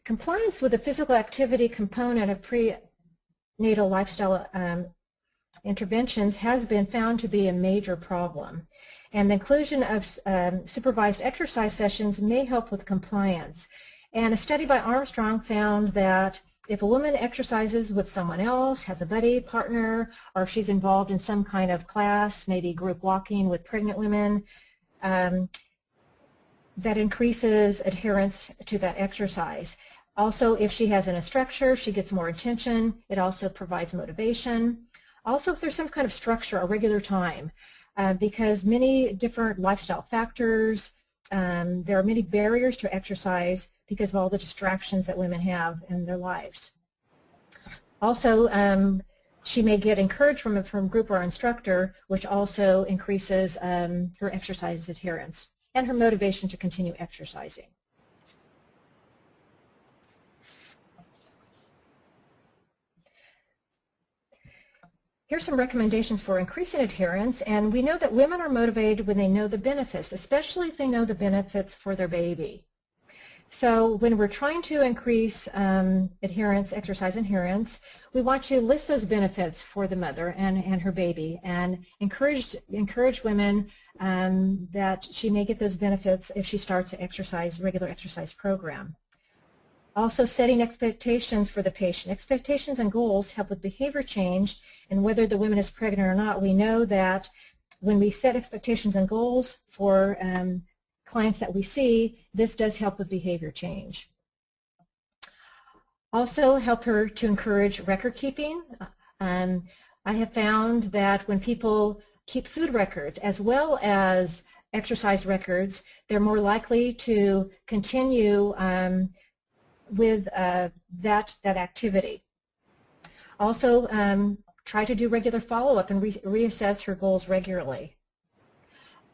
Compliance with the physical activity component of prenatal lifestyle interventions has been found to be a major problem. And the inclusion of supervised exercise sessions may help with compliance. And a study by Armstrong found that if a woman exercises with someone else, has a buddy, partner, or if she's involved in some kind of class, maybe group walking with pregnant women, that increases adherence to that exercise. Also, if she has an instructor, she gets more attention. It also provides motivation. Also, if there's some kind of structure, a regular time, because many different lifestyle factors, there are many barriers to exercise because of all the distractions that women have in their lives. Also, she may get encouragement from a group or instructor, which also increases her exercise adherence and her motivation to continue exercising. Here's some recommendations for increasing adherence, and we know that women are motivated when they know the benefits, especially if they know the benefits for their baby. So when we're trying to increase adherence, exercise adherence, we want to list those benefits for the mother and her baby, and encourage women that she may get those benefits if she starts a regular exercise program. Also, setting expectations for the patient. Expectations and goals help with behavior change, and whether the woman is pregnant or not, we know that when we set expectations and goals for clients that we see, this does help with behavior change. Also, help her to encourage record keeping. I have found that when people keep food records as well as exercise records, they're more likely to continue with that activity. Also, try to do regular follow-up and reassess her goals regularly.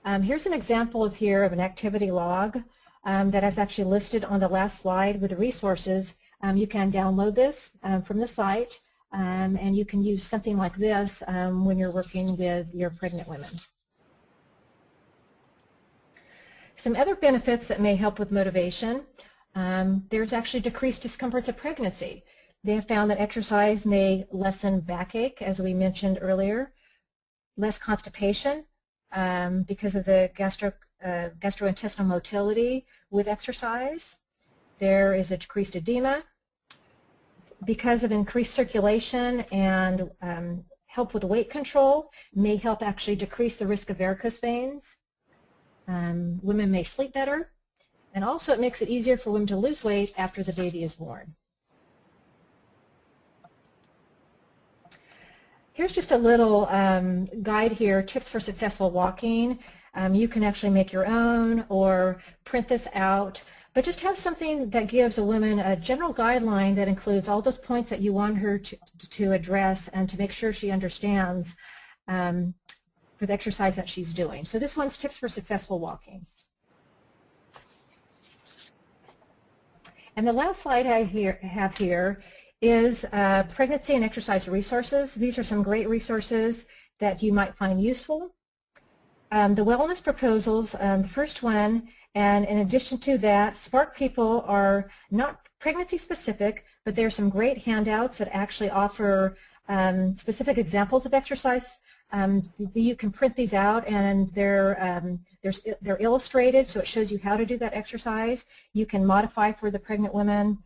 Here's an example of an activity log that is actually listed on the last slide with the resources. You can download this from the site, and you can use something like this when you're working with your pregnant women. Some other benefits that may help with motivation. There's actually decreased discomforts of pregnancy. They have found that exercise may lessen backache, as we mentioned earlier, less constipation because of the gastrointestinal motility with exercise. There is a decreased edema because of increased circulation, and help with weight control may help actually decrease the risk of varicose veins. Women may sleep better. And also it makes it easier for women to lose weight after the baby is born. Here's just a little guide here, tips for successful walking. You can actually make your own or print this out, but just have something that gives a woman a general guideline that includes all those points that you want her to address and to make sure she understands for the exercise that she's doing. So this one's tips for successful walking. And the last slide I have here is pregnancy and exercise resources. These are some great resources that you might find useful. The wellness proposals, the first one, and in addition to that, Spark People are not pregnancy specific, but there are some great handouts that actually offer specific examples of exercise. You can print these out, and they're illustrated, so it shows you how to do that exercise. You can modify for the pregnant women,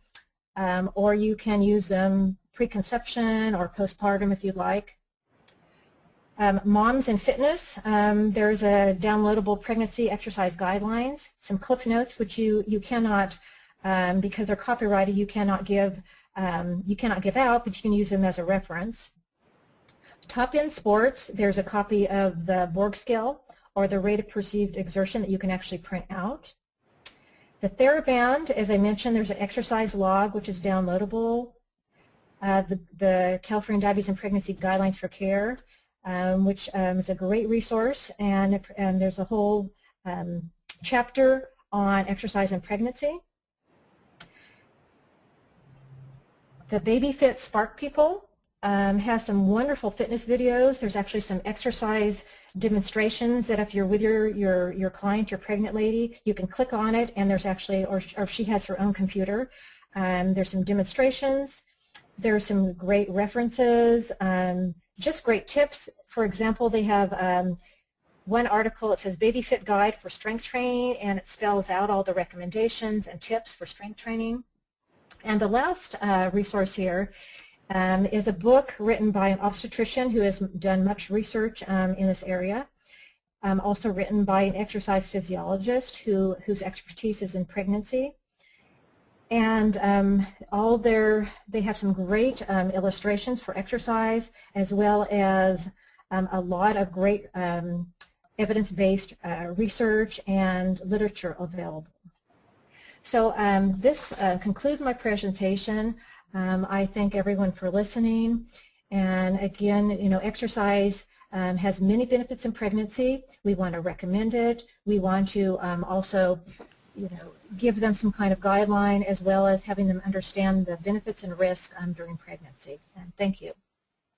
or you can use them preconception or postpartum if you'd like. Moms in Fitness, there's a downloadable pregnancy exercise guidelines, some clip notes which you cannot, because they're copyrighted, you cannot give out, but you can use them as a reference. Top End Sports, there's a copy of the Borg scale or the rate of perceived exertion that you can actually print out. The TheraBand, as I mentioned, there's an exercise log which is downloadable. The California Diabetes and Pregnancy Guidelines for Care, which is a great resource, and there's a whole chapter on exercise and pregnancy. The BabyFit Spark People has some wonderful fitness videos. There's actually some exercise demonstrations that if you're with your client, your pregnant lady, you can click on it, and there's actually, or if she has her own computer, There's some demonstrations. There's some great references, just great tips. For example, they have one article, it says Baby Fit Guide for Strength Training, and it spells out all the recommendations and tips for strength training. And the last resource here is a book written by an obstetrician who has done much research in this area. Also written by an exercise physiologist whose expertise is in pregnancy. And they have some great illustrations for exercise, as well as a lot of great evidence-based research and literature available. So this concludes my presentation. I thank everyone for listening. And again, exercise has many benefits in pregnancy. We want to recommend it. We want to also, give them some kind of guideline, as well as having them understand the benefits and risks during pregnancy. And thank you.